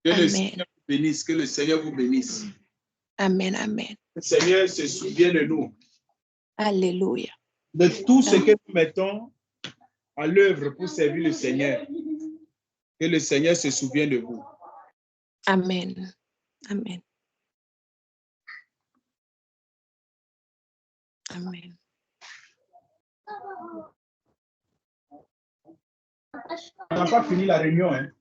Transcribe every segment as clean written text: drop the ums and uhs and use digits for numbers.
Que le Seigneur vous bénisse, que le Seigneur vous bénisse. Amen, amen. Le Seigneur se souvient de nous. Alléluia. De tout ce que nous mettons à l'œuvre pour servir le Seigneur. Que le Seigneur se souvienne de vous. Amen. Amen. Amen. On n'a pas fini la réunion, hein?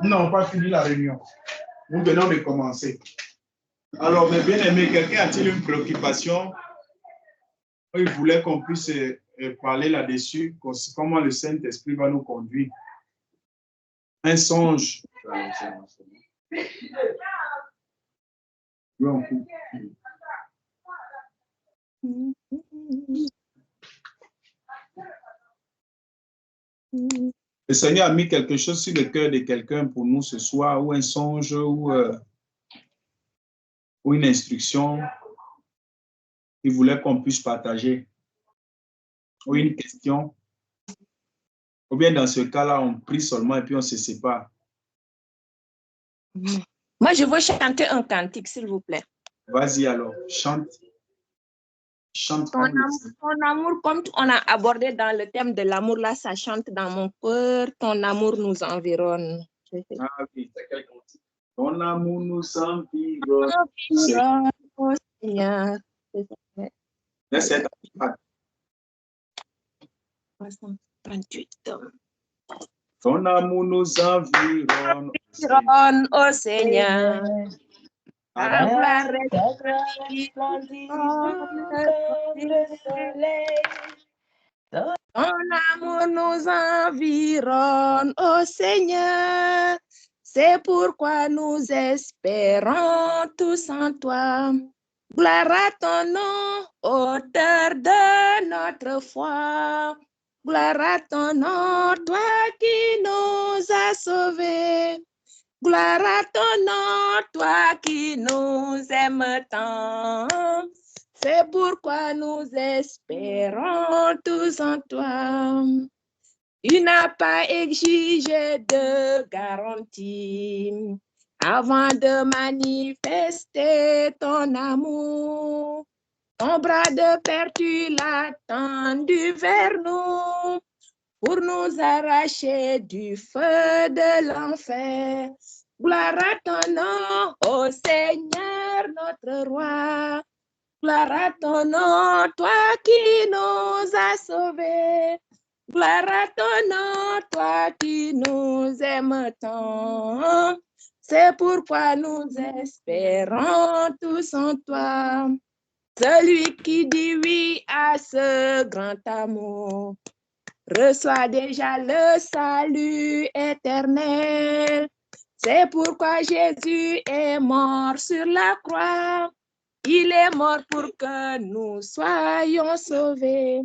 Non, pas fini la réunion. Nous venons de commencer. Alors, mes bien-aimés, quelqu'un a-t-il une préoccupation? Il voulait qu'on puisse parler là-dessus, comment le Saint-Esprit va nous conduire. Un songe. Le Seigneur a mis quelque chose sur le cœur de quelqu'un pour nous ce soir, ou un songe, ou une instruction. Il voulait qu'on puisse partager. Ou une question. Ou bien dans ce cas-là, on prie seulement et puis on se sépare. Moi, je veux chanter un cantique, s'il vous plaît. Vas-y alors, chante. Chante. Ton amour, comme on a abordé dans le thème de l'amour, là, ça chante dans mon cœur. Ton amour nous environne. Ah oui, c'est quel cantique? Ton amour nous environne. Oh Seigneur. C'est 38. Ton amour nous environne. Oh Seigneur. Ta gloire resplendit comme le soleil. Ton amour nous environne, oh Seigneur. C'est pourquoi nous espérons tous en toi. Gloire à ton nom, auteur de notre foi. Gloire à ton nom, toi qui nous as sauvés. Gloire à ton nom, toi qui nous aimes tant. C'est pourquoi nous espérons tous en toi. Tu n'as pas exigé de garantie avant de manifester ton amour. Ton bras de père, tu l'as tendu vers nous pour nous arracher du feu de l'enfer. Gloire à ton nom, ô Seigneur, notre roi. Gloire à ton nom, toi qui nous as sauvés. Gloire à ton nom, toi qui nous aimes tant. C'est pourquoi nous espérons tous en toi. Celui qui dit oui à ce grand amour reçoit déjà le salut éternel. C'est pourquoi Jésus est mort sur la croix. Il est mort pour que nous soyons sauvés.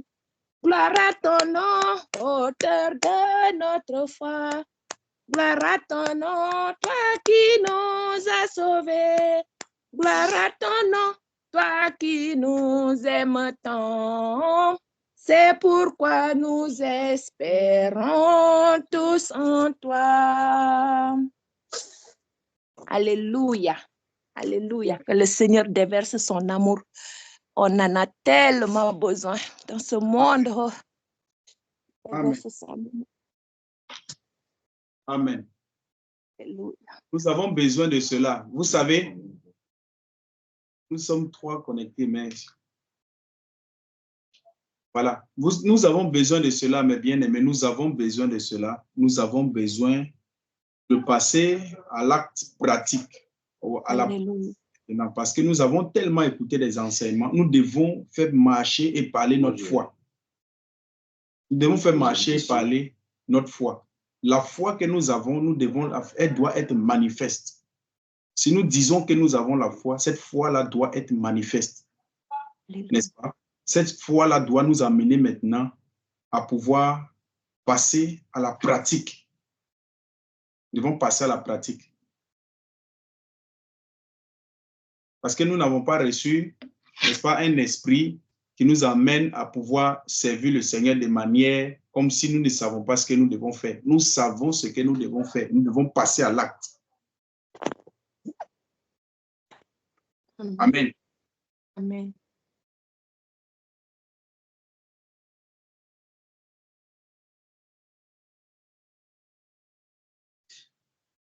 Gloire à ton nom, auteur de notre foi. Gloire à ton nom, toi qui nous as sauvés. Gloire à ton nom, toi qui nous aimes tant. C'est pourquoi nous espérons tous en toi. Alléluia. Alléluia. Que le Seigneur déverse son amour. On en a tellement besoin dans ce monde. Oh. Amen. Amen. Alléluia. Nous avons besoin de cela. Vous savez, nous sommes trois connectés, mais voilà. Nous avons besoin de cela, mes bien-aimés. Nous avons besoin de cela. Nous avons besoin de passer à l'acte pratique. Parce que nous avons tellement écouté des enseignements. Nous devons faire marcher et parler notre foi. Nous devons faire marcher et parler notre foi. La foi que nous avons, elle doit être manifeste. Si nous disons que nous avons la foi, cette foi-là doit être manifeste. N'est-ce pas? Cette foi-là doit nous amener maintenant à pouvoir passer à la pratique. Nous devons passer à la pratique. Parce que nous n'avons pas reçu, n'est-ce pas, un esprit qui nous amène à pouvoir servir le Seigneur de manière comme si nous ne savons pas ce que nous devons faire. Nous savons ce que nous devons faire. Nous devons passer à l'acte. Amen. Amen.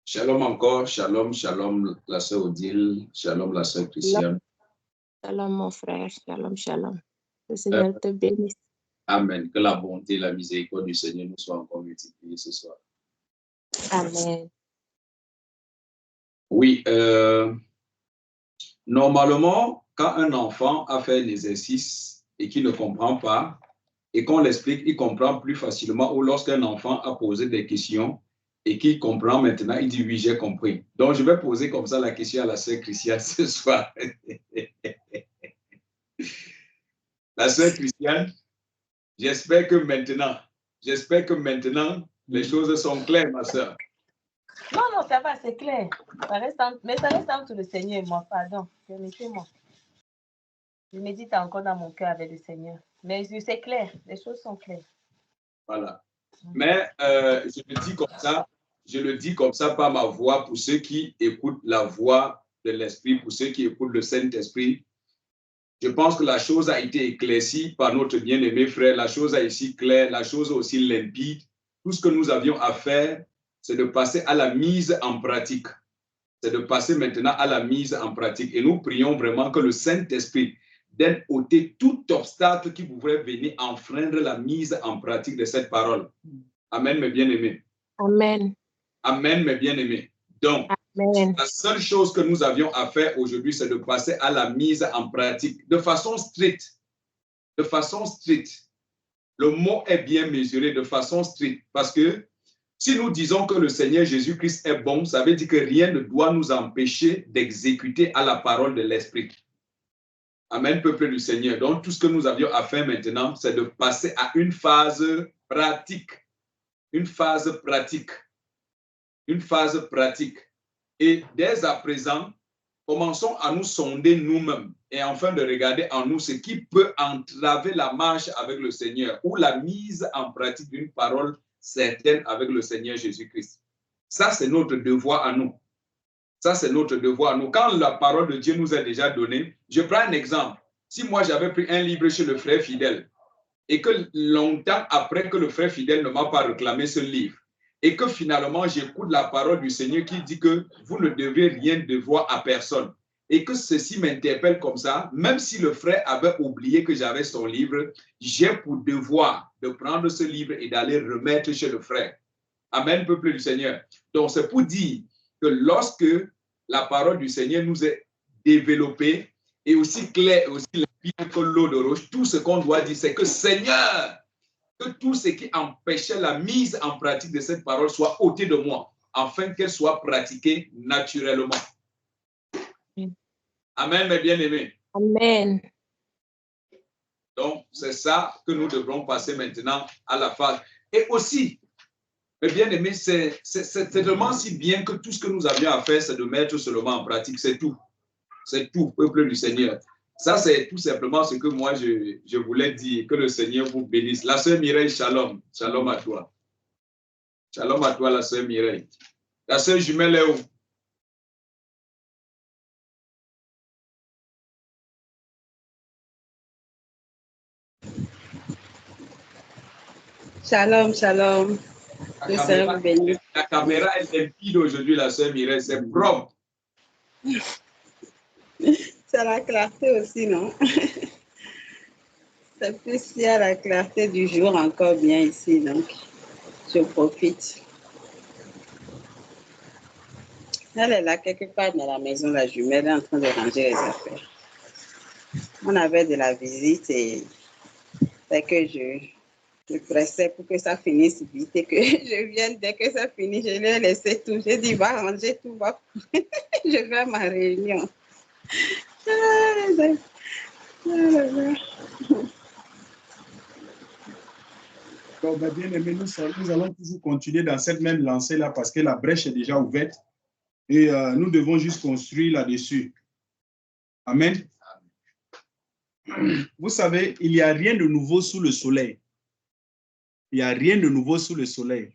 Shalom encore, shalom, shalom la sœur Odile, shalom la sœur Christiane. Shalom mon frère, shalom, shalom. Le Seigneur te bénisse. Amen. Que la bonté et la miséricorde du Seigneur nous soient encore multipliées ce soir. Amen. Oui, normalement, quand un enfant a fait un exercice et qu'il ne comprend pas, et qu'on l'explique, il comprend plus facilement, ou lorsqu'un enfant a posé des questions et qu'il comprend maintenant, il dit oui, j'ai compris. Donc, je vais poser comme ça la question à la sœur Christiane ce soir. La sœur Christiane, j'espère que maintenant, les choses sont claires, ma sœur. Non, non, ça va, c'est clair. Mais ça reste entre le Seigneur et moi, pardon. Permettez-moi. Je médite encore dans mon cœur avec le Seigneur. Mais c'est clair, les choses sont claires. Voilà. Mais je le dis comme ça par ma voix pour ceux qui écoutent la voix de l'Esprit, pour ceux qui écoutent le Saint-Esprit. Je pense que la chose a été éclaircie par notre bien-aimé frère. La chose a été claire, la chose aussi limpide. Tout ce que nous avions à faire, c'est de passer à la mise en pratique. C'est de passer maintenant à la mise en pratique. Et nous prions vraiment que le Saint-Esprit d'être ôter tout obstacle qui pourrait venir enfreindre la mise en pratique de cette parole. Amen, mes bien-aimés. Amen. Amen, mes bien-aimés. Donc, Amen. la seule chose que nous avions à faire aujourd'hui, c'est de passer à la mise en pratique de façon stricte. De façon stricte. Le mot est bien mesuré de façon stricte parce que si nous disons que le Seigneur Jésus-Christ est bon, ça veut dire que rien ne doit nous empêcher d'exécuter à la parole de l'Esprit. Amen, peuple du Seigneur. Donc, tout ce que nous avions à faire maintenant, c'est de passer à une phase pratique. Une phase pratique. Une phase pratique. Et dès à présent, commençons à nous sonder nous-mêmes et enfin de regarder en nous ce qui peut entraver la marche avec le Seigneur ou la mise en pratique d'une parole certaine avec le Seigneur Jésus-Christ. Ça, c'est notre devoir à nous. Ça, c'est notre devoir à nous. Quand la parole de Dieu nous est déjà donnée, je prends un exemple. Si moi, j'avais pris un livre chez le frère fidèle et que longtemps après que le frère fidèle ne m'a pas réclamé ce livre et que finalement, j'écoute la parole du Seigneur qui dit que vous ne devez rien devoir à personne et que ceci m'interpelle comme ça, même si le frère avait oublié que j'avais son livre, j'ai pour devoir de prendre ce livre et d'aller remettre chez le frère. Amen, peuple du Seigneur. Donc, c'est pour dire que lorsque la parole du Seigneur nous est développée et aussi claire, aussi limpide que l'eau de roche, tout ce qu'on doit dire, c'est que Seigneur, que tout ce qui empêchait la mise en pratique de cette parole soit ôté de moi, afin qu'elle soit pratiquée naturellement. Amen, mes bien-aimés. Amen. Donc, c'est ça que nous devrons passer maintenant à la phase. Et aussi, mes bien-aimés, c'est tellement si bien que tout ce que nous avions à faire, c'est de mettre seulement en pratique. C'est tout. C'est tout, peuple du Seigneur. Ça, c'est tout simplement ce que moi, je voulais dire. Que le Seigneur vous bénisse. La sœur Mireille, shalom. Shalom à toi. Shalom à toi, la sœur Mireille. La sœur jumelle est où? Shalom, shalom. La caméra est limpide aujourd'hui, la sœur Mireille. C'est propre. C'est la clarté aussi, non? C'est plus il y a la clarté du jour encore bien ici, donc je profite. Elle est là quelque part dans la maison, la jumelle est en train de ranger les affaires. On avait de la visite et c'est que je pressais pour que ça finisse vite et que je vienne. Dès que ça finit, je lui ai laissé tout. J'ai dit, va ranger tout, va. Je vais à ma réunion. Donc, bien aimé, nous allons toujours continuer dans cette même lancée-là parce que la brèche est déjà ouverte et nous devons juste construire là-dessus. Amen. vous savez, il n'y a rien de nouveau sous le soleil. Il n'y a rien de nouveau sous le soleil.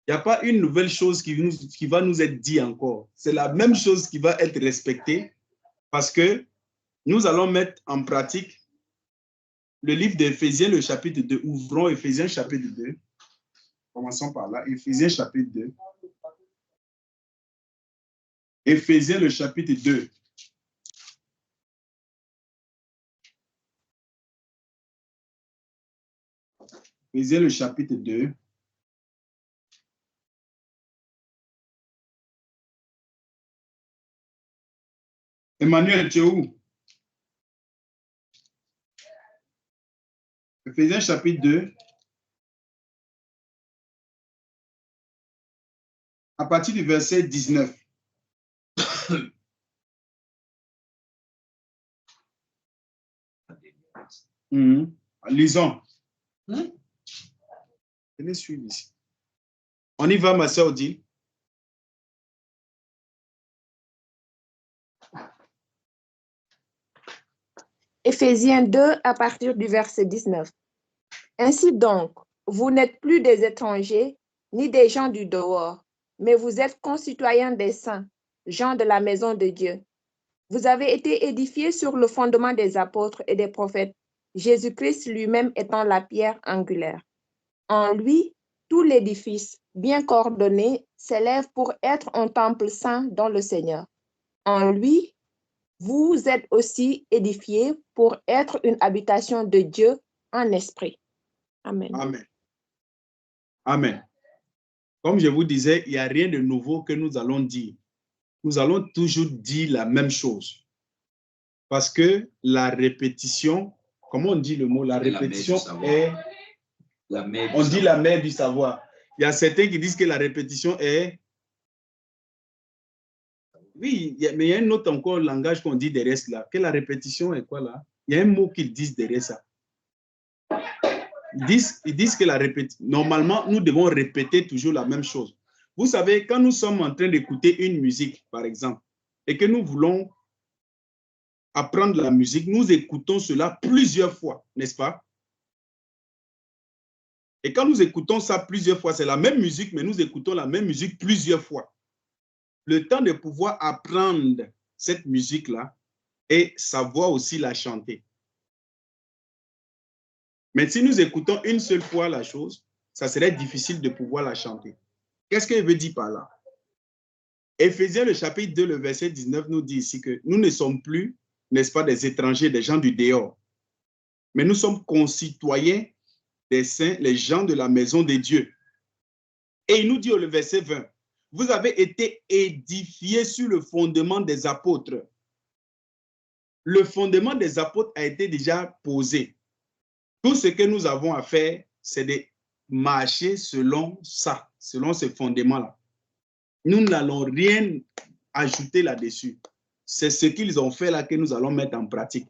Il n'y a pas une nouvelle chose qui va nous être dit encore. C'est la même chose qui va être respectée parce que nous allons mettre en pratique le livre d'Éphésiens, le chapitre 2. Ouvrons Éphésiens chapitre 2. Commençons par là. Éphésiens chapitre 2. Éphésiens le chapitre 2. Éphésiens le chapitre 2. Emmanuel, tu es où? Éphésiens chapitre 2. À partir du verset 19. Lisons. Venez suivre ici. On y va, ma soeur dit. Éphésiens 2 à partir du verset 19. Ainsi donc, vous n'êtes plus des étrangers ni des gens du dehors, mais vous êtes concitoyens des saints, gens de la maison de Dieu. Vous avez été édifiés sur le fondement des apôtres et des prophètes, Jésus-Christ lui-même étant la pierre angulaire. En lui, tout l'édifice, bien coordonné, s'élève pour être un temple saint dans le Seigneur. En lui, vous êtes aussi édifiés pour être une habitation de Dieu en esprit. Amen. Amen. Amen. Comme je vous disais, il n'y a rien de nouveau que nous allons dire. Nous allons toujours dire la même chose. Parce que la répétition, comment on dit le mot? La répétition est... On dit la mère du savoir. Il y a certains qui disent que la répétition est... Oui, mais il y a un autre encore langage qu'on dit derrière cela. Que la répétition est quoi là? Il y a un mot qu'ils disent derrière ça. Ils disent que la répétition... Normalement, nous devons répéter toujours la même chose. Vous savez, quand nous sommes en train d'écouter une musique, par exemple, et que nous voulons apprendre la musique, nous écoutons cela plusieurs fois, n'est-ce pas? Et quand nous écoutons ça plusieurs fois, c'est la même musique, mais nous écoutons la même musique plusieurs fois. Le temps de pouvoir apprendre cette musique-là et savoir aussi la chanter. Mais si nous écoutons une seule fois la chose, ça serait difficile de pouvoir la chanter. Qu'est-ce qu'il veut dire par là? Éphésiens, le chapitre 2, le verset 19 nous dit ici que nous ne sommes plus, n'est-ce pas, des étrangers, des gens du dehors, mais nous sommes concitoyens des saints, les gens de la maison de Dieu. Et il nous dit au verset 20, vous avez été édifiés sur le fondement des apôtres. Le fondement des apôtres a été déjà posé. Tout ce que nous avons à faire, c'est de marcher selon ça, selon ce fondement-là. Nous n'allons rien ajouter là-dessus. C'est ce qu'ils ont fait là que nous allons mettre en pratique.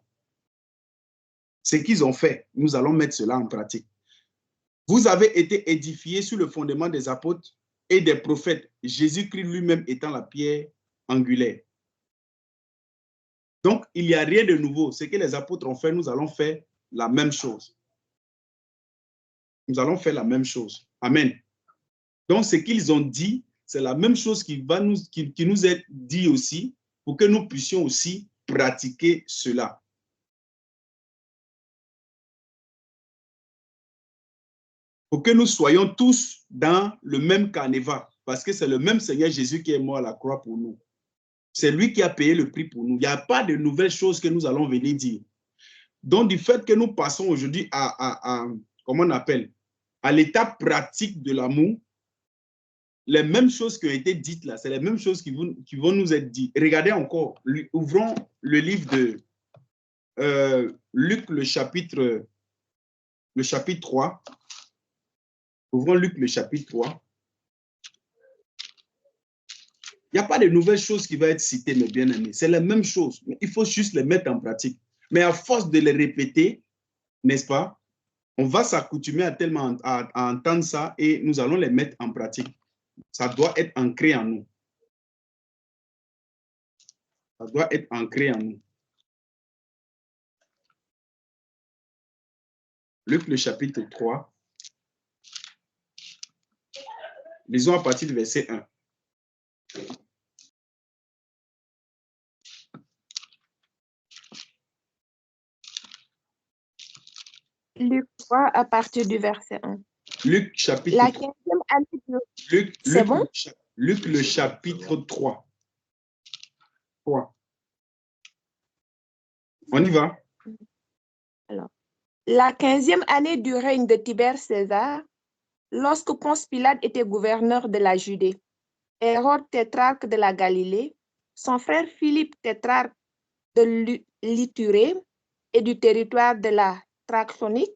Ce qu'ils ont fait, nous allons mettre cela en pratique. Vous avez été édifiés sur le fondement des apôtres et des prophètes, Jésus-Christ lui-même étant la pierre angulaire. Donc, il n'y a rien de nouveau. Ce que les apôtres ont fait, nous allons faire la même chose. Nous allons faire la même chose. Amen. Donc, ce qu'ils ont dit, c'est la même chose qui nous est dit aussi pour que nous puissions aussi pratiquer cela. Pour que nous soyons tous dans le même carnaval, parce que c'est le même Seigneur Jésus qui est mort à la croix pour nous. C'est lui qui a payé le prix pour nous. Il n'y a pas de nouvelles choses que nous allons venir dire. Donc, du fait que nous passons aujourd'hui comment on appelle, à l'étape pratique de l'amour, les mêmes choses qui ont été dites là, c'est les mêmes choses qui vont nous être dites. Regardez encore, ouvrons le livre de Luc, le chapitre 3. Ouvrons Luc, le chapitre 3. Il n'y a pas de nouvelles choses qui vont être citées, mes bien-aimés. C'est la même chose. Il faut juste les mettre en pratique. Mais à force de les répéter, n'est-ce pas, on va s'accoutumer à entendre ça et nous allons les mettre en pratique. Ça doit être ancré en nous. Ça doit être ancré en nous. Luc le chapitre 3. Lisons à partir du verset 1. Luc 3 à partir du verset 1. Luc chapitre La 3. 15e année de... C'est bon? Luc le chapitre 3. 3. On y va? Alors, la 15e année du règne de Tibère César, lorsque Ponce Pilate était gouverneur de la Judée, Hérode tétrarque de la Galilée, son frère Philippe tétrarque de l'Iturée et du territoire de la Trachonique,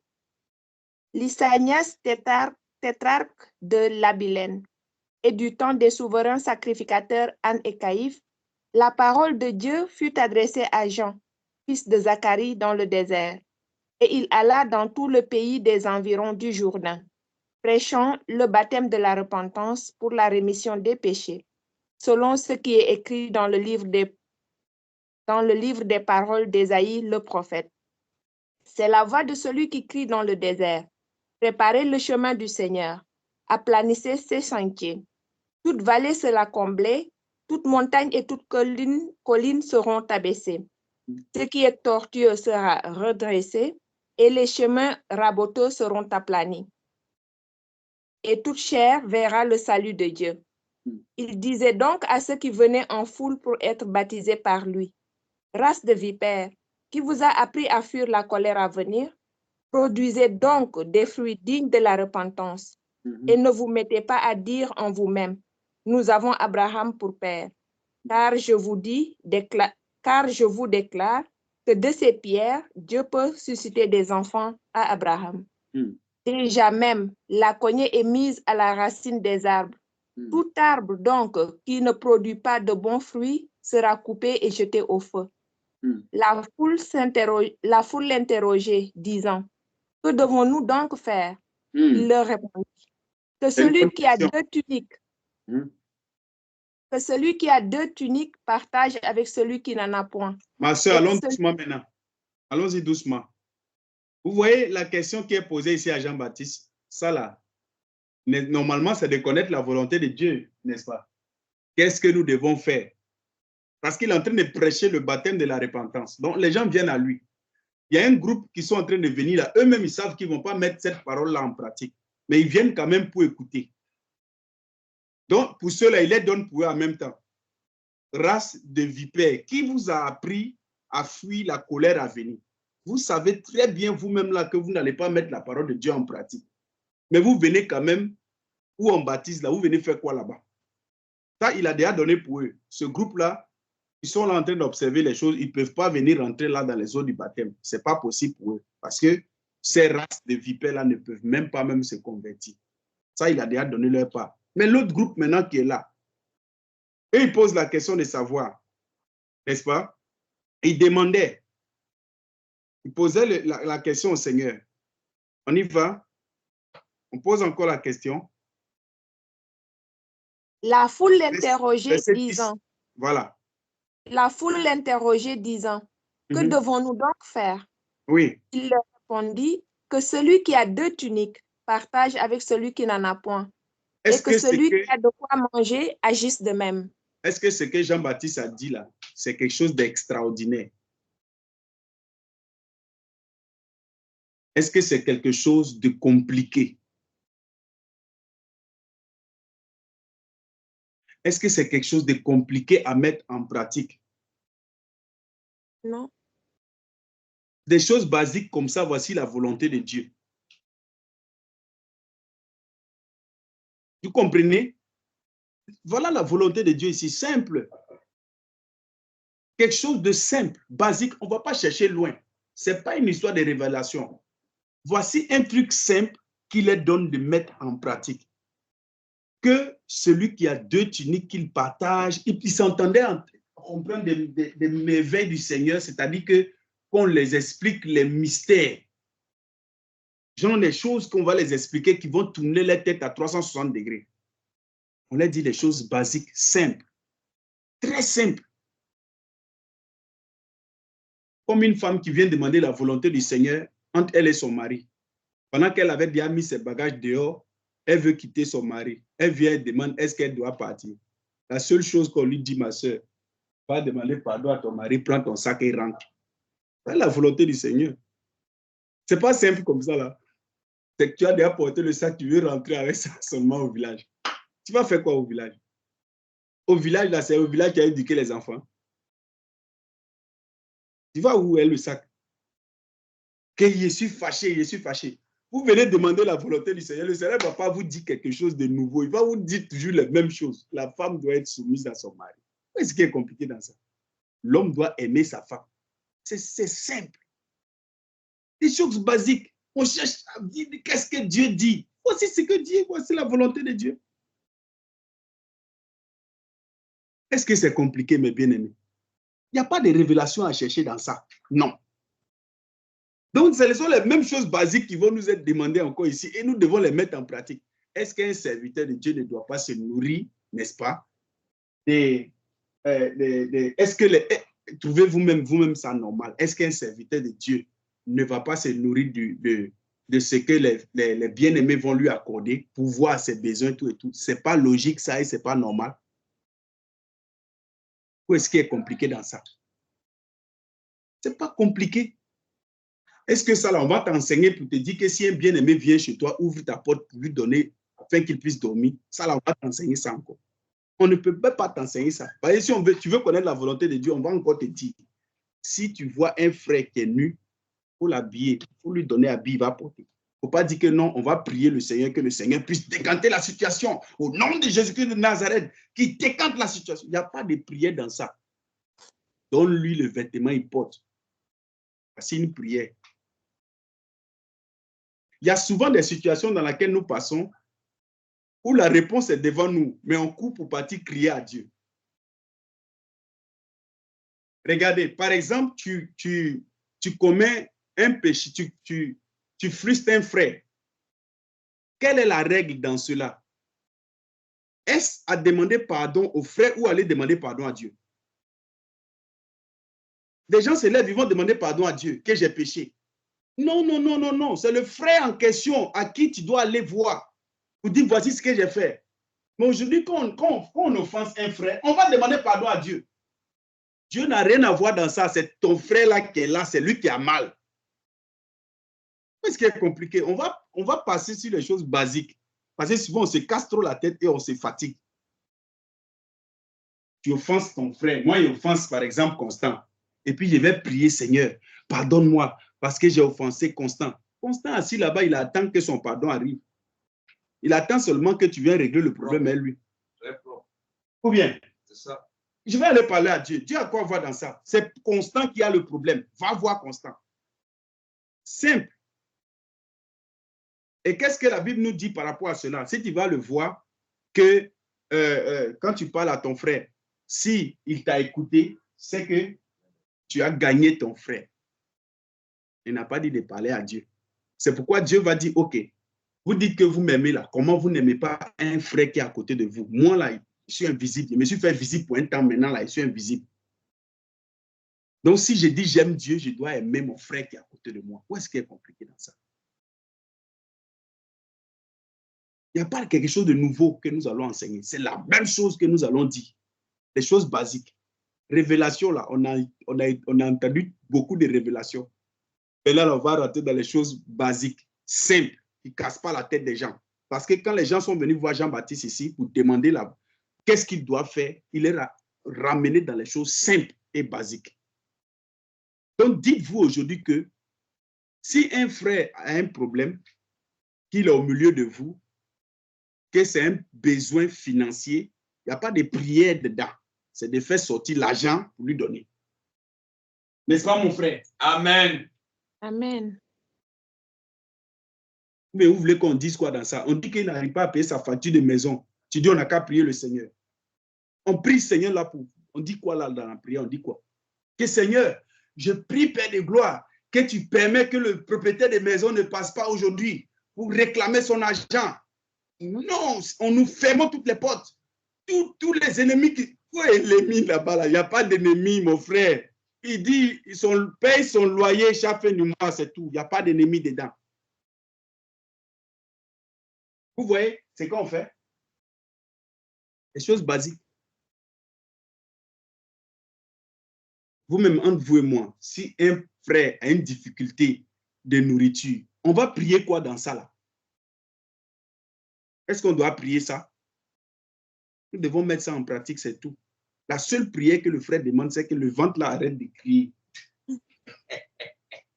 Lysanias tétrarque de l'Abilène, et du temps des souverains sacrificateurs Anne et Caïphe, la parole de Dieu fut adressée à Jean, fils de Zacharie, dans le désert. Et il alla dans tout le pays des environs du Jourdain, prêchant le baptême de la repentance pour la rémission des péchés, selon ce qui est écrit dans le livre des paroles d'Ésaïe le prophète. C'est la voix de celui qui crie dans le désert. Préparez le chemin du Seigneur, aplanissez ses sentiers. Toute vallée sera comblée, toute montagne et toute colline seront abaissées. Ce qui est tortueux sera redressé, et les chemins raboteux seront aplanis. Et toute chair verra le salut de Dieu. Il disait donc à ceux qui venaient en foule pour être baptisés par lui, « Race de vipères, qui vous a appris à fuir la colère à venir? Produisez donc des fruits dignes de la repentance, et ne vous mettez pas à dire en vous-même, « Nous avons Abraham pour père. » Car je vous déclare que de ces pierres, Dieu peut susciter des enfants à Abraham. Déjà même, la cognée est mise à la racine des arbres. Tout arbre, donc, qui ne produit pas de bons fruits sera coupé et jeté au feu. La foule l'interrogeait, disant, « Que devons-nous donc faire? » Il leur répondit, « Que celui qui a deux tuniques partage avec celui qui n'en a point. » Ma soeur, allons doucement maintenant. Allons-y doucement. Vous voyez la question qui est posée ici à Jean-Baptiste, ça là, normalement, c'est de connaître la volonté de Dieu, n'est-ce pas? Qu'est-ce que nous devons faire? Parce qu'il est en train de prêcher le baptême de la repentance. Donc, les gens viennent à lui. Il y a un groupe qui sont en train de venir là. Eux-mêmes, ils savent qu'ils ne vont pas mettre cette parole-là en pratique. Mais ils viennent quand même pour écouter. Donc, pour ceux-là, il les donne pour eux en même temps. Race de vipères, qui vous a appris à fuir la colère à venir? Vous savez très bien vous-même là que vous n'allez pas mettre la parole de Dieu en pratique. Mais vous venez quand même, où on baptise là, vous venez faire quoi là-bas? Ça, il a déjà donné pour eux. Ce groupe-là, ils sont là en train d'observer les choses. Ils ne peuvent pas venir rentrer là dans les eaux du baptême. Ce n'est pas possible pour eux. Parce que ces races de vipères-là ne peuvent même pas se convertir. Ça, il a déjà donné leur part. Mais l'autre groupe maintenant qui est là, eux, ils posent la question de savoir, n'est-ce pas? Ils demandaient, ils posaient la question au Seigneur. On y va? On pose encore la question. La foule l'interrogeait, disant. Voilà. La foule l'interrogeait, disant, que devons-nous donc faire? Oui. Il leur répondit que celui qui a deux tuniques partage avec celui qui n'en a point. Et que celui qui a de quoi manger agisse de même. Est-ce que ce que Jean-Baptiste a dit là, c'est quelque chose d'extraordinaire? Est-ce que c'est quelque chose de compliqué? Est-ce que c'est quelque chose de compliqué à mettre en pratique? Non. Des choses basiques comme ça, voici la volonté de Dieu. Vous comprenez? Voilà la volonté de Dieu ici, simple. Quelque chose de simple, basique, on ne va pas chercher loin. Ce n'est pas une histoire de révélation. Voici un truc simple qu'il leur donne de mettre en pratique. Que celui qui a deux tuniques qu'il partage, il s'entendait en train de merveilles du Seigneur, c'est-à-dire qu'on les explique les mystères. Genre des choses qu'on va les expliquer qui vont tourner les têtes à 360 degrés. On leur dit des choses basiques, simples, très simples. Comme une femme qui vient demander la volonté du Seigneur entre elle et son mari. Pendant qu'elle avait déjà mis ses bagages dehors, elle veut quitter son mari. Elle vient et demande est-ce qu'elle doit partir. La seule chose qu'on lui dit, ma soeur, va demander pardon à ton mari, prends ton sac et rentre. C'est la volonté du Seigneur. Ce n'est pas simple comme ça, là. C'est que tu as déjà porté le sac, tu veux rentrer avec ça seulement au village. Tu vas faire quoi au village? Au village, là, c'est au village qui a éduqué les enfants. Tu vas où est le sac? Que je suis fâché, je suis fâché. Vous venez demander la volonté du Seigneur. Le Seigneur ne va pas vous dire quelque chose de nouveau. Il va vous dire toujours les mêmes choses. La femme doit être soumise à son mari. Qu'est-ce qui est compliqué dans ça? L'homme doit aimer sa femme. C'est simple. Des choses basiques. On cherche à dire qu'est-ce que Dieu dit. Voici ce que Dieu, voici la volonté de Dieu. Est-ce que c'est compliqué, mes bien-aimés? Il n'y a pas de révélation à chercher dans ça. Non. Donc, ce sont les mêmes choses basiques qui vont nous être demandées encore ici et nous devons les mettre en pratique. Est-ce qu'un serviteur de Dieu ne doit pas se nourrir, n'est-ce pas? Est-ce que trouvez vous-même ça normal? Est-ce qu'un serviteur de Dieu ne va pas se nourrir de ce que les bien-aimés vont lui accorder pour voir ses besoins, tout et tout? Ce n'est pas logique ça et ce n'est pas normal. Ou est-ce qu'il est compliqué dans ça? Ce n'est pas compliqué. Est-ce que ça, là, on va t'enseigner pour te dire que si un bien-aimé vient chez toi, ouvre ta porte pour lui donner, afin qu'il puisse dormir? Ça, là, on va t'enseigner ça encore. On ne peut pas t'enseigner ça. Parce que si tu veux connaître la volonté de Dieu, on va encore te dire, si tu vois un frère qui est nu, il faut l'habiller, il faut lui donner habit, il va porter. Il ne faut pas dire que non, on va prier le Seigneur, que le Seigneur puisse décanter la situation. Au nom de Jésus-Christ de Nazareth, qui décante la situation. Il n'y a pas de prière dans ça. Donne-lui le vêtement, il porte. C'est une prière. Il y a souvent des situations dans lesquelles nous passons où la réponse est devant nous, mais on court pour partir crier à Dieu. Regardez, par exemple, tu commets un péché, tu frustres un frère. Quelle est la règle dans cela? Est-ce à demander pardon au frère ou aller demander pardon à Dieu? Des gens se lèvent, ils vont demander pardon à Dieu, que j'ai péché. Non, non, non, non, non. C'est le frère en question à qui tu dois aller voir pour dire voici ce que j'ai fait. Mais aujourd'hui, quand on offense un frère, on va demander pardon à Dieu. Dieu n'a rien à voir dans ça. C'est ton frère là qui est là, c'est lui qui a mal. Qu'est-ce qui est compliqué? On va passer sur les choses basiques. Parce que souvent, on se casse trop la tête et on se fatigue. Tu offenses ton frère. Moi, il offense par exemple Constant. Et puis, je vais prier, Seigneur, pardonne-moi parce que j'ai offensé Constant. Constant, assis là-bas, il attend que son pardon arrive. Il attend seulement que tu viennes régler le problème avec lui. Ou bien, c'est ça. Je vais aller parler à Dieu. Dieu a quoi voir dans ça? C'est Constant qui a le problème. Va voir Constant. Simple. Et qu'est-ce que la Bible nous dit par rapport à cela? Si tu vas le voir, que quand tu parles à ton frère, si il t'a écouté, c'est que tu as gagné ton frère. Il n'a pas dit de parler à Dieu. C'est pourquoi Dieu va dire, OK, vous dites que vous m'aimez là. Comment vous n'aimez pas un frère qui est à côté de vous? Moi là, je suis invisible. Je me suis fait visible pour un temps. Maintenant là, je suis invisible. Donc si je dis j'aime Dieu, je dois aimer mon frère qui est à côté de moi. Où est-ce qu'il est compliqué dans ça? Il n'y a pas quelque chose de nouveau que nous allons enseigner. C'est la même chose que nous allons dire. Les choses basiques. Révélation, là, on a entendu beaucoup de révélations. Et là, on va rentrer dans les choses basiques, simples, qui ne cassent pas la tête des gens. Parce que quand les gens sont venus voir Jean-Baptiste ici pour demander qu'est-ce qu'il doit faire, il est ramené dans les choses simples et basiques. Donc, dites-vous aujourd'hui que si un frère a un problème, qu'il est au milieu de vous, que c'est un besoin financier, il n'y a pas de prière dedans. C'est de faire sortir l'argent pour lui donner. N'est-ce pas, mon frère? Amen. Amen. Mais vous voulez qu'on dise quoi dans ça? On dit qu'il n'arrive pas à payer sa facture de maison. Tu dis on n'a qu'à prier le Seigneur. On prie le Seigneur là pour vous. On dit quoi là dans la prière? On dit quoi? Que Seigneur, je prie Père de gloire, que tu permets que le propriétaire de maison ne passe pas aujourd'hui pour réclamer son argent. Non, on nous fermons toutes les portes. Tous les ennemis qui... Où est l'ennemi là-bas? Là? Il n'y a pas d'ennemi, mon frère. Il dit, ils paye son loyer chaque fin du mois, c'est tout. Il n'y a pas d'ennemi dedans. Vous voyez, c'est qu'on fait. Les choses basiques. Vous-même, entre vous et moi, si un frère a une difficulté de nourriture, on va prier quoi dans ça là? Est-ce qu'on doit prier ça? Nous devons mettre ça en pratique, c'est tout. La seule prière que le frère demande, c'est que le ventre là arrête de crier.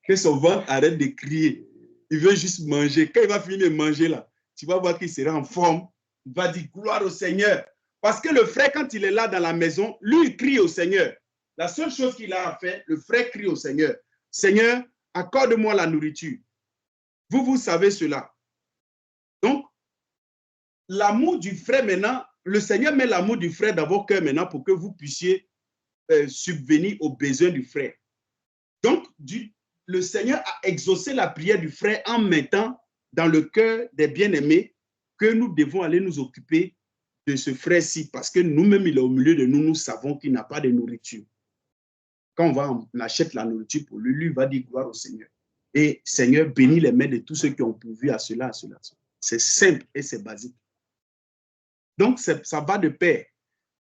Que son ventre arrête de crier. Il veut juste manger. Quand il va finir de manger là, tu vas voir qu'il sera en forme. Il va dire gloire au Seigneur. Parce que le frère, quand il est là dans la maison, lui, il crie au Seigneur. La seule chose qu'il a à faire, le frère crie au Seigneur. Seigneur, accorde-moi la nourriture. Vous savez cela. Donc, l'amour du frère maintenant, le Seigneur met l'amour du frère dans vos cœurs maintenant pour que vous puissiez subvenir aux besoins du frère. Donc, le Seigneur a exaucé la prière du frère en mettant dans le cœur des bien-aimés que nous devons aller nous occuper de ce frère-ci parce que nous-mêmes, il est au milieu de nous, nous savons qu'il n'a pas de nourriture. Quand on achète la nourriture pour lui, lui va dire gloire au Seigneur. Et Seigneur, bénis les mains de tous ceux qui ont pourvu à cela, à cela. C'est simple et c'est basique. Donc, ça va de pair.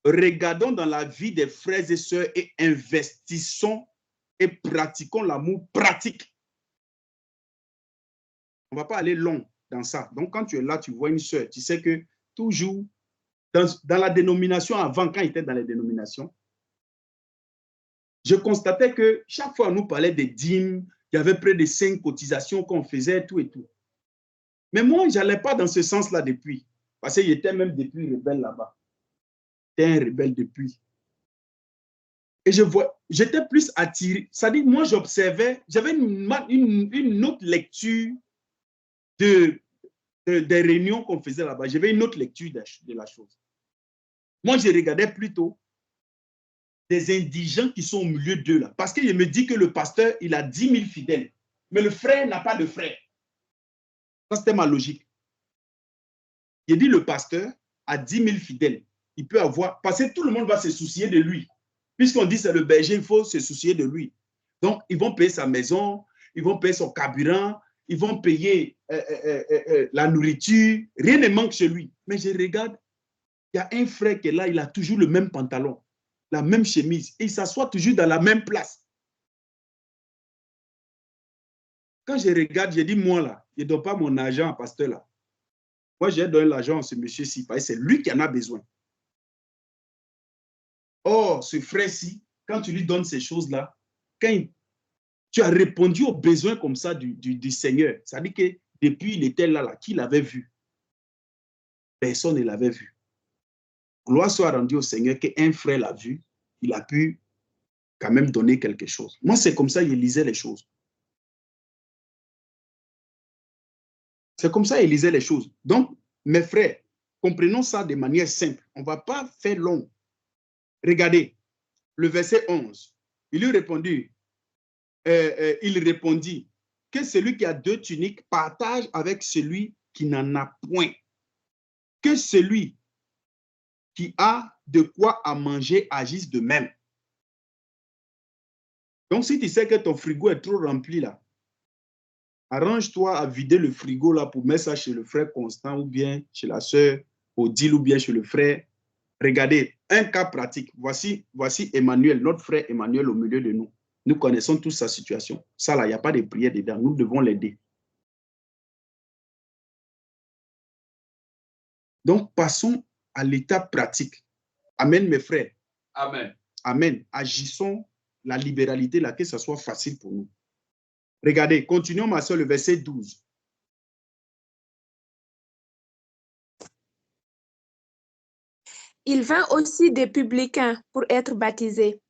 Regardons dans la vie des frères et sœurs et investissons et pratiquons l'amour pratique. On ne va pas aller long dans ça. Donc, quand tu es là, tu vois une sœur, tu sais que toujours, dans la dénomination avant, quand il était dans les dénominations, je constatais que chaque fois on nous parlait des dîmes, il y avait près de 5 cotisations qu'on faisait, tout et tout. Mais moi, je n'allais pas dans ce sens-là depuis. Parce que j'étais même depuis rebelle là-bas. J'étais un rebelle depuis. Et j'étais plus attiré. C'est-à-dire, moi, j'observais, j'avais une autre lecture des réunions qu'on faisait là-bas. J'avais une autre lecture de la chose. Moi, je regardais plutôt des indigents qui sont au milieu d'eux là. Parce qu'il me dit que le pasteur, il a 10 000 fidèles. Mais le frère n'a pas de frère. Ça, c'était ma logique. Il dit le pasteur a 10 000 fidèles. Il peut avoir, parce que tout le monde va se soucier de lui. Puisqu'on dit c'est le berger, il faut se soucier de lui. Donc, ils vont payer sa maison, ils vont payer son carburant, ils vont payer la nourriture. Rien ne manque chez lui. Mais je regarde, il y a un frère qui est là, il a toujours le même pantalon, la même chemise, et il s'assoit toujours dans la même place. Quand je regarde, je dis, moi là, je ne donne pas mon argent à pasteur là. Moi, j'ai donné l'argent à ce monsieur-ci, parce que c'est lui qui en a besoin. Or, ce frère-ci, quand tu lui donnes ces choses-là, quand tu as répondu aux besoins comme ça du Seigneur, ça dit que depuis il était là, qui l'avait vu? Personne ne l'avait vu. Gloire soit rendue au Seigneur qu'un frère l'a vu, il a pu quand même donner quelque chose. Moi, c'est comme ça que je lisais les choses. C'est comme ça qu'il lisait les choses. Donc, mes frères, comprenons ça de manière simple. On ne va pas faire long. Regardez, le verset 11. Il lui répondit, il répondit que celui qui a 2 tuniques partage avec celui qui n'en a point. Que celui qui a de quoi à manger agisse de même. Donc, si tu sais que ton frigo est trop rempli là, arrange-toi à vider le frigo là pour mettre ça chez le frère Constant ou bien chez la sœur Odile ou bien chez le frère. Regardez, un cas pratique. Voici Emmanuel, notre frère Emmanuel au milieu de nous. Nous connaissons tous sa situation. Ça là, il n'y a pas de prière dedans. Nous devons l'aider. Donc, passons à l'étape pratique. Amen, mes frères. Amen. Amen. Agissons la libéralité là, que ce soit facile pour nous. Regardez, continuons ma soeur, le verset 12. Il vint aussi des publicains pour être baptisés.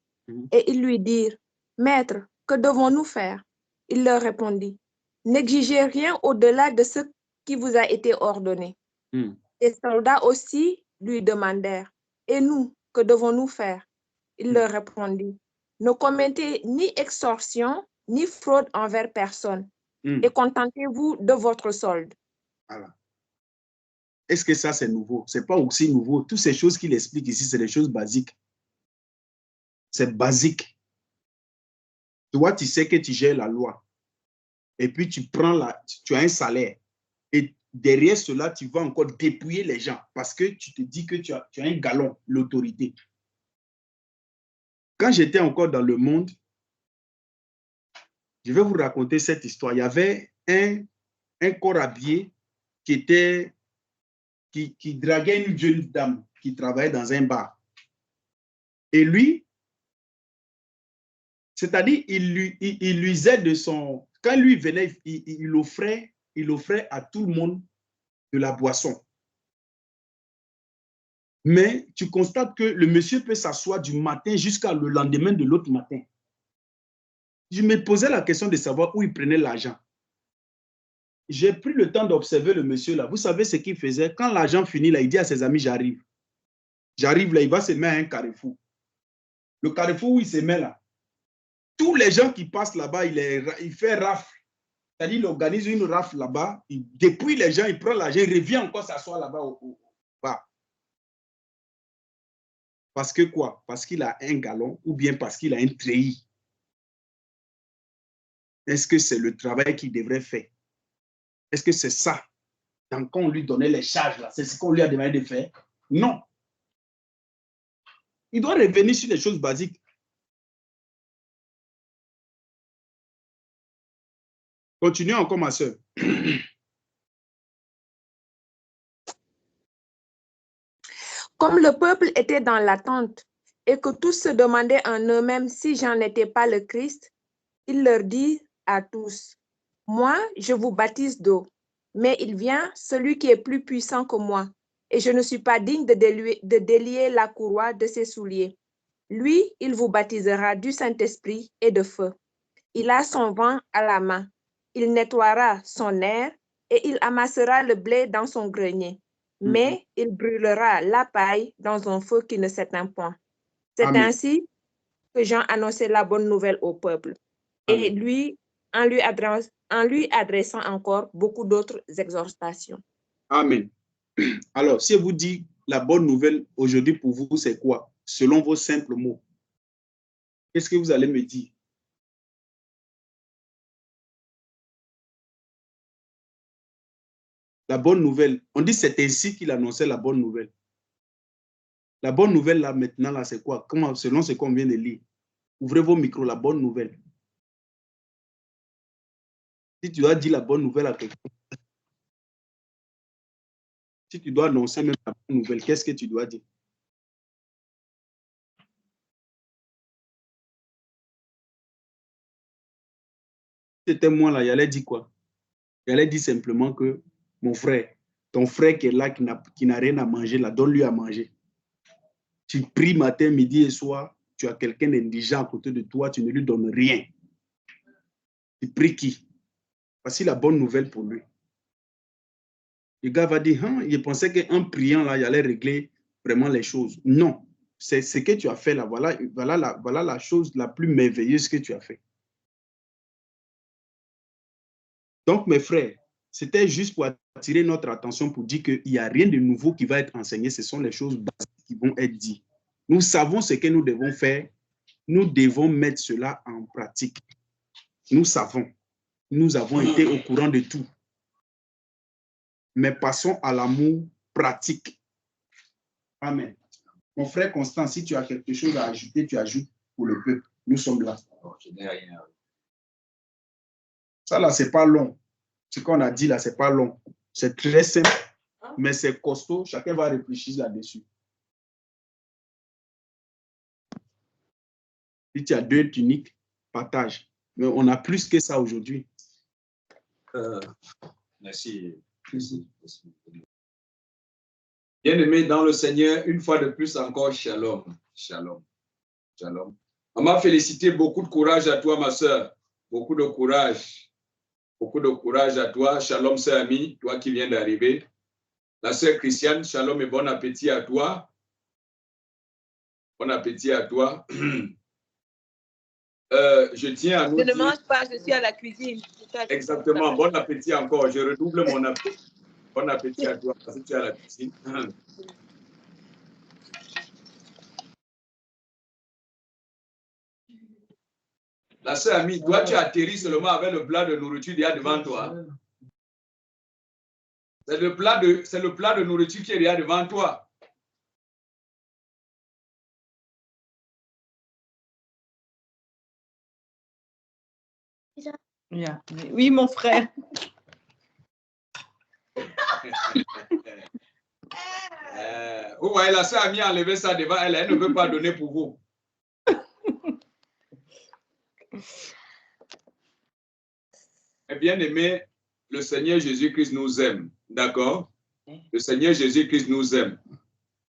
Et ils lui dirent, Maître, que devons-nous faire? Il leur répondit, n'exigez rien au-delà de ce qui vous a été ordonné. Les soldats aussi lui demandèrent, et nous, que devons-nous faire? Il leur répondit, ne commettez ni extorsion, ni fraude envers personne, et contentez-vous de votre solde. Voilà. Est-ce que ça, c'est nouveau? Ce n'est pas aussi nouveau. Toutes ces choses qu'il explique ici, c'est des choses basiques. C'est basique. Toi, tu sais que tu gères la loi. Et puis, tu as un salaire. Et derrière cela, tu vas encore dépouiller les gens parce que tu te dis que tu as un galon, l'autorité. Quand j'étais encore dans le monde, je vais vous raconter cette histoire. Il y avait un corps habillé qui draguait une jeune dame qui travaillait dans un bar. Et lui, c'est-à-dire, il usait de son... Quand lui venait, il offrait à tout le monde de la boisson. Mais tu constates que le monsieur peut s'asseoir du matin jusqu'à le lendemain de l'autre matin. Je me posais la question de savoir où il prenait l'argent. J'ai pris le temps d'observer le monsieur là. Vous savez ce qu'il faisait? Quand l'argent finit là, il dit à ses amis, j'arrive. J'arrive là, il va se mettre à un carrefour. Le carrefour où il se met là, tous les gens qui passent là-bas, il fait rafle. C'est-à-dire, il organise une rafle là-bas, il dépouille les gens, il prend l'argent, il revient encore s'asseoir là-bas au bas. Parce que quoi? Parce qu'il a un galon ou bien parce qu'il a un treillis. Est-ce que c'est le travail qu'il devrait faire? Est-ce que c'est ça? Quand on lui donnait les charges, là, c'est ce qu'on lui a demandé de faire? Non. Il doit revenir sur les choses basiques. Continuons encore, ma soeur. Comme le peuple était dans l'attente et que tous se demandaient en eux-mêmes si Jean n'était pas le Christ, il leur dit à tous, « Moi, je vous baptise d'eau, mais il vient celui qui est plus puissant que moi, et je ne suis pas digne de délier la courroie de ses souliers. Lui, il vous baptisera du Saint-Esprit et de feu. Il a son vent à la main. Il nettoiera son aire et il amassera le blé dans son grenier. Mais il brûlera la paille dans un feu qui ne s'éteint point. » C'est ainsi que Jean annonçait la bonne nouvelle au peuple. Et lui, en lui adressant encore beaucoup d'autres exhortations. Amen. Alors, si je vous dis la bonne nouvelle aujourd'hui pour vous, c'est quoi? Selon vos simples mots. Qu'est-ce que vous allez me dire? La bonne nouvelle. On dit c'est ainsi qu'il annonçait la bonne nouvelle. La bonne nouvelle, là, maintenant, là, c'est quoi? Comment, selon ce qu'on vient de lire. Ouvrez vos micros, la bonne nouvelle. Si tu dois dire la bonne nouvelle à quelqu'un, si tu dois annoncer même la bonne nouvelle, qu'est-ce que tu dois dire? C'était moi là, il allait dire quoi? Il allait dire simplement que mon frère, ton frère qui est là, qui n'a rien à manger, là, donne-lui à manger. Tu pries matin, midi et soir, tu as quelqu'un d'indigent à côté de toi, tu ne lui donnes rien. Tu pries qui? Voici la bonne nouvelle pour lui. Le gars va dire, hein, il pensait qu'en priant, là, il allait régler vraiment les choses. Non, c'est ce que tu as fait là. Voilà la chose la plus merveilleuse que tu as fait. Donc, mes frères, c'était juste pour attirer notre attention pour dire qu'il n'y a rien de nouveau qui va être enseigné. Ce sont les choses basiques qui vont être dites. Nous savons ce que nous devons faire. Nous devons mettre cela en pratique. Nous savons. Nous avons été au courant de tout. Mais passons à l'amour pratique. Amen. Mon frère Constant, si tu as quelque chose à ajouter, tu ajoutes pour le peuple. Nous sommes là. Ça là, c'est pas long. Ce qu'on a dit là, c'est pas long. C'est très simple, mais c'est costaud. Chacun va réfléchir là-dessus. Si tu as 2 tuniques, partage. Mais on a plus que ça aujourd'hui. Merci. Bien-aimé dans le Seigneur, une fois de plus encore, shalom. Shalom. Shalom. On m'a félicité, beaucoup de courage à toi, ma soeur. Beaucoup de courage. Beaucoup de courage à toi. Shalom, sœur amie, toi qui viens d'arriver. La sœur Christiane, shalom et bon appétit à toi. Bon appétit à toi. Je tiens à nous dire... Je ne mange pas, je suis à la cuisine. Exactement, bon appétit encore. Je redouble mon appétit. Bon appétit à toi, parce que tu es à la cuisine. La sœur amie, toi, tu atterris seulement avec le plat de nourriture qu'il y a devant toi. C'est le plat de nourriture qui est là devant toi. Yeah. Oui, mon frère. Vous voyez, la sœur a mis enlever ça devant elle. Elle ne veut pas donner pour vous. Et bien aimé, le Seigneur Jésus-Christ nous aime. D'accord? Le Seigneur Jésus-Christ nous aime.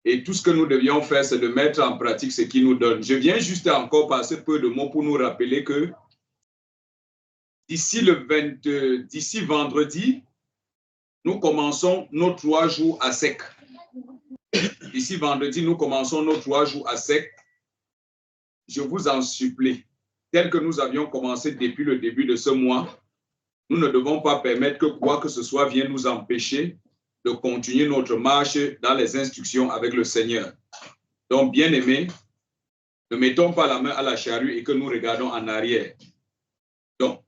Et tout ce que nous devions faire, c'est de mettre en pratique ce qu'il nous donne. Je viens juste encore par ce peu de mots pour nous rappeler que d'ici vendredi, nous commençons nos 3 jours à sec. D'ici vendredi, nous commençons nos 3 jours à sec. Je vous en supplie, tel que nous avions commencé depuis le début de ce mois, nous ne devons pas permettre que quoi que ce soit vienne nous empêcher de continuer notre marche dans les instructions avec le Seigneur. Donc, bien-aimés, ne mettons pas la main à la charrue et que nous regardons en arrière. Donc,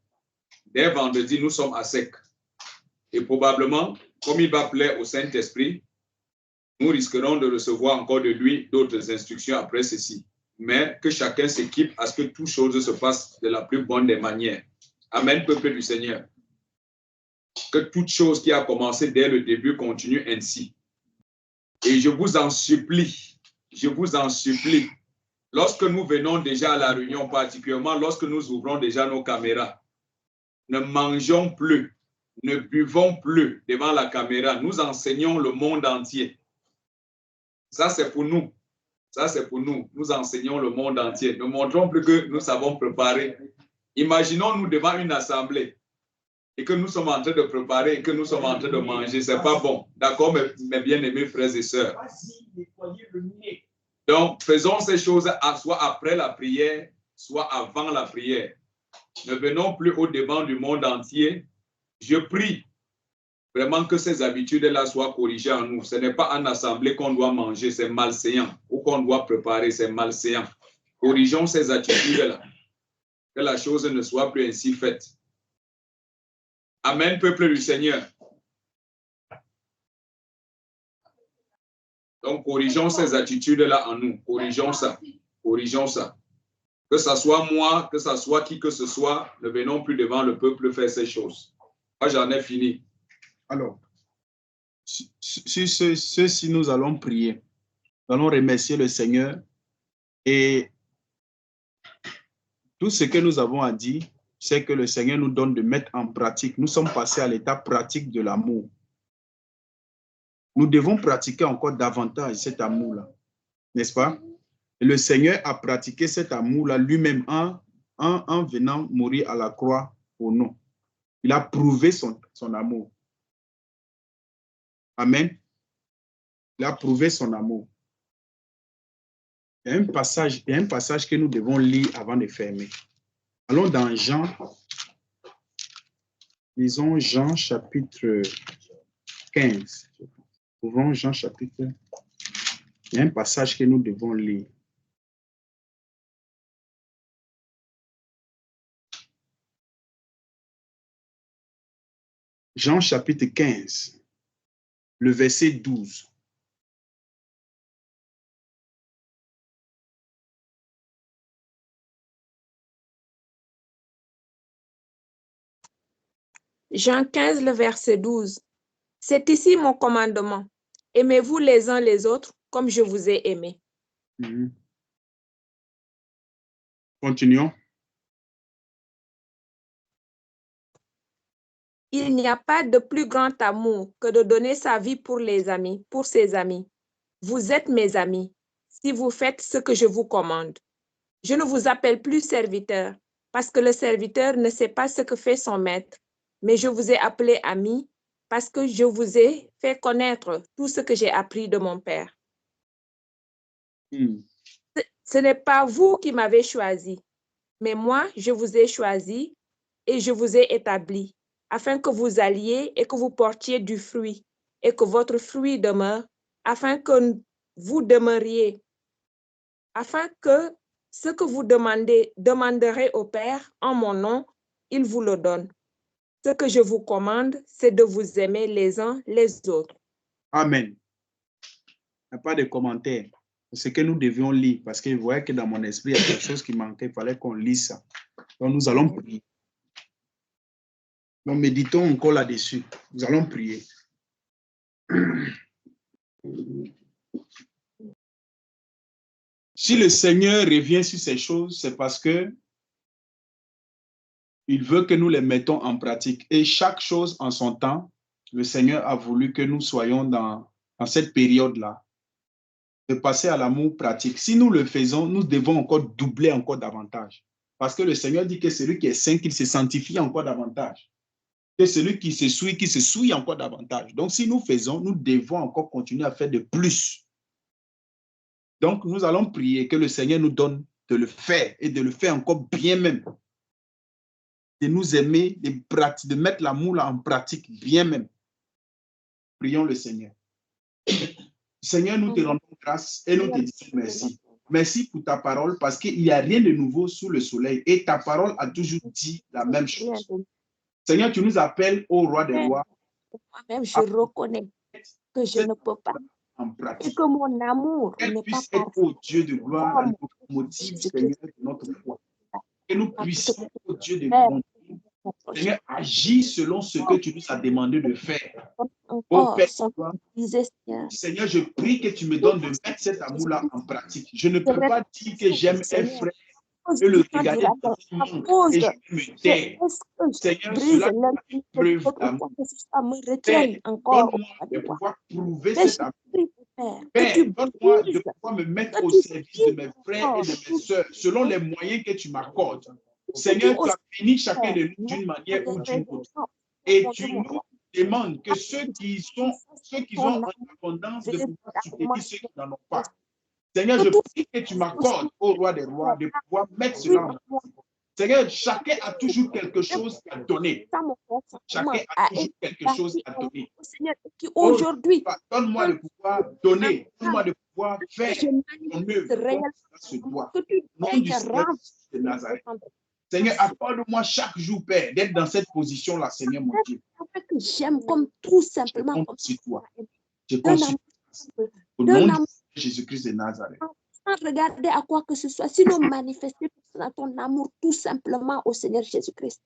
dès vendredi, nous sommes à sec. Et probablement, comme il va plaire au Saint-Esprit, nous risquerons de recevoir encore de lui d'autres instructions après ceci. Mais que chacun s'équipe à ce que toutes choses se passent de la plus bonne des manières. Amen, peuple du Seigneur. Que toute chose qui a commencé dès le début continue ainsi. Et je vous en supplie, lorsque nous venons déjà à la réunion, particulièrement lorsque nous ouvrons déjà nos caméras, ne mangeons plus, ne buvons plus devant la caméra. Nous enseignons le monde entier. Ça, c'est pour nous. Ça, c'est pour nous. Nous enseignons le monde entier. Ne montrons plus que nous savons préparer. Imaginons-nous devant une assemblée et que nous sommes en train de préparer et que nous sommes en train de manger. Ce n'est pas bon. D'accord, mes bien-aimés frères et sœurs? Donc, faisons ces choses soit après la prière, soit avant la prière. Ne venons plus au devant du monde entier. Je prie vraiment que ces habitudes-là soient corrigées en nous. Ce n'est pas en assemblée qu'on doit manger, c'est malséant. Ou qu'on doit préparer, c'est malséant. Corrigeons ces attitudes-là. Que la chose ne soit plus ainsi faite. Amen, peuple du Seigneur. Donc, corrigeons ces attitudes-là en nous. Corrigeons ça. Corrigeons ça. Que ce soit moi, que ce soit qui que ce soit, ne venons plus devant le peuple faire ces choses. Moi, j'en ai fini. Alors, sur ceci, nous allons prier. Nous allons remercier le Seigneur. Et tout ce que nous avons à dire, c'est que le Seigneur nous donne de mettre en pratique. Nous sommes passés à l'état pratique de l'amour. Nous devons pratiquer encore davantage cet amour-là, n'est-ce pas? Et le Seigneur a pratiqué cet amour-là lui-même en venant mourir à la croix pour nous. Il a prouvé son amour. Amen. Il a prouvé son amour. Il y a un passage que nous devons lire avant de fermer. Allons dans Jean. Lisons Jean chapitre 15. Ouvrons Jean chapitre. Il y a un passage que nous devons lire. Jean chapitre 15, le verset 12. Jean 15, le verset 12. C'est ici mon commandement. Aimez-vous les uns les autres comme je vous ai aimés. Continuons. Il n'y a pas de plus grand amour que de donner sa vie pour ses amis. Vous êtes mes amis, si vous faites ce que je vous commande. Je ne vous appelle plus serviteur, parce que le serviteur ne sait pas ce que fait son maître, mais je vous ai appelé ami, parce que je vous ai fait connaître tout ce que j'ai appris de mon Père. Ce n'est pas vous qui m'avez choisi, mais moi, je vous ai choisi et je vous ai établi, afin que vous alliez et que vous portiez du fruit, et que votre fruit demeure, afin que vous demeuriez, afin que ce que vous demanderez au Père en mon nom, il vous le donne. Ce que je vous commande, c'est de vous aimer les uns les autres. Amen. Il n'y a pas de commentaire. C'est ce que nous devions lire parce que je voyais que dans mon esprit, il y a quelque chose qui manquait. Il fallait qu'on lise ça. Donc, nous allons prier. Donc, méditons encore là-dessus. Nous allons prier. Si le Seigneur revient sur ces choses, c'est parce que il veut que nous les mettons en pratique. Et chaque chose en son temps, le Seigneur a voulu que nous soyons dans cette période-là, de passer à l'amour pratique. Si nous le faisons, nous devons encore doubler encore davantage. Parce que le Seigneur dit que celui qui est saint, qu'il se sanctifie encore davantage. Que celui qui se souille encore davantage. Donc, si nous faisons, nous devons encore continuer à faire de plus. Donc, nous allons prier que le Seigneur nous donne de le faire et de le faire encore bien même. De nous aimer, de mettre l'amour en pratique bien même. Prions le Seigneur. Seigneur, nous te rendons grâce et nous te disons merci. Merci pour ta parole parce qu'il n'y a rien de nouveau sous le soleil et ta parole a toujours dit la même chose. Seigneur, tu nous appelles au roi des rois. Moi-même, je reconnais que je ne peux pas en pratique. et que mon amour n'est pas parfait. Ô Dieu de gloire, le motif, Seigneur, de notre foi. Que nous puissions, ô Dieu de gloire, Seigneur, agir selon ce que tu nous as demandé de faire. Ô Père, Seigneur, je prie que tu me donnes de mettre cet amour-là en pratique. Je ne peux pas dire que j'aime un frère et le regarder et je me tais. Seigneur, cela est une preuve d'amour. Père, donne-moi de pouvoir prouver cet amour. Père, donne-moi de pouvoir me mettre au service de mes frères et de mes sœurs selon les moyens que tu m'accordes. Seigneur, tu as béni chacun de nous d'une manière ou d'une autre. Et tu nous demandes que ceux qui ont en abondance de pouvoir soutenir ceux qui n'en ont pas. Seigneur, je prie que tu m'accordes, ô roi des rois, de pouvoir mettre cela en pratique. Seigneur, chacun a toujours quelque chose à donner. Chacun a toujours quelque chose à donner. Aujourd'hui, donne-moi de pouvoir donner, donne-moi de pouvoir faire ton œuvre comme cela se doit. Nom du Seigneur de Nazareth. Seigneur, accorde-moi chaque jour, Père, d'être dans cette position-là, Seigneur mon Dieu. J'aime comme tout simplement. Je consulte au nom de Jésus-Christ de Nazareth. Sans regarder à quoi que ce soit, sinon manifester ton amour tout simplement au Seigneur Jésus-Christ.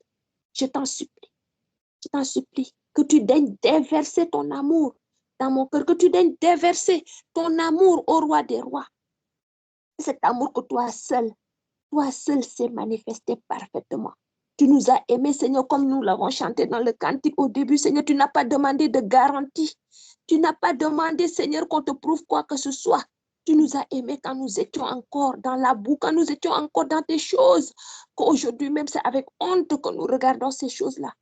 Je t'en supplie que tu daignes déverser ton amour dans mon cœur, que tu daignes déverser ton amour au roi des rois. Cet amour que toi seul s'est manifesté parfaitement. Tu nous as aimés, Seigneur, comme nous l'avons chanté dans le cantique au début. Seigneur, tu n'as pas demandé de garantie. Tu n'as pas demandé, Seigneur, qu'on te prouve quoi que ce soit. Tu nous as aimés quand nous étions encore dans la boue, quand nous étions encore dans tes choses. Qu'aujourd'hui même, c'est avec honte que nous regardons ces choses-là.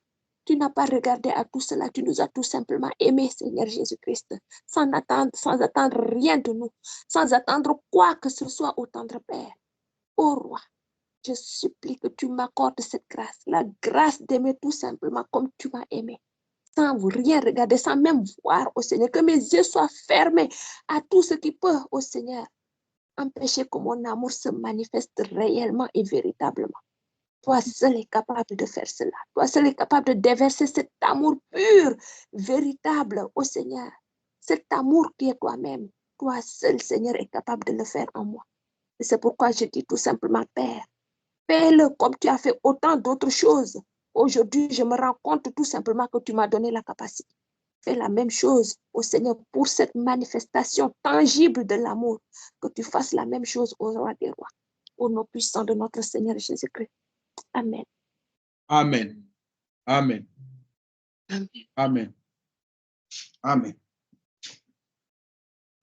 Tu n'as pas regardé à tout cela. Tu nous as tout simplement aimés, Seigneur Jésus-Christ, sans attendre rien de nous, sans attendre quoi que ce soit au tendre Père. Ô roi, je supplie que tu m'accordes cette grâce, la grâce d'aimer tout simplement comme tu m'as aimé, sans rien regarder, sans même voir au Seigneur, que mes yeux soient fermés à tout ce qui peut, au Seigneur, empêcher que mon amour se manifeste réellement et véritablement. Toi seul es capable de faire cela. Toi seul es capable de déverser cet amour pur, véritable au Seigneur. Cet amour qui est toi-même. Toi seul, Seigneur, est capable de le faire en moi. Et c'est pourquoi je dis tout simplement, Père, fais-le comme tu as fait autant d'autres choses. Aujourd'hui, je me rends compte tout simplement que tu m'as donné la capacité. Fais la même chose au Seigneur pour cette manifestation tangible de l'amour. Que tu fasses la même chose au roi des rois. Au nom puissant de notre Seigneur Jésus-Christ. Amen. Amen. Amen. Amen. Amen.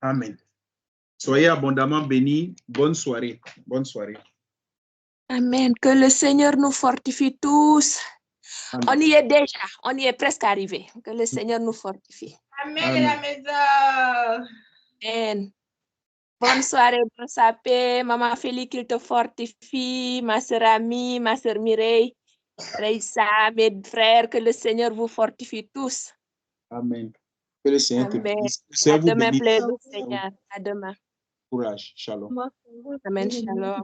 Amen. Soyez abondamment bénis. Bonne soirée. Bonne soirée. Amen. Que le Seigneur nous fortifie tous. Amen. On y est déjà. On y est presque arrivé. Que le Seigneur nous fortifie. Amen, Amen. la maison. Amen. Bonne soirée, bonne sapé. Maman Félix, qu'il te fortifie. Ma sœur Ami, ma sœur Mireille, Reissa, mes frères, que le Seigneur vous fortifie tous. Amen. Que le Seigneur te Amen. bénisse. Que le À Seigneur vous demain, bénisse. plaît le Seigneur. À demain. Courage. Shalom. Amen. Shalom.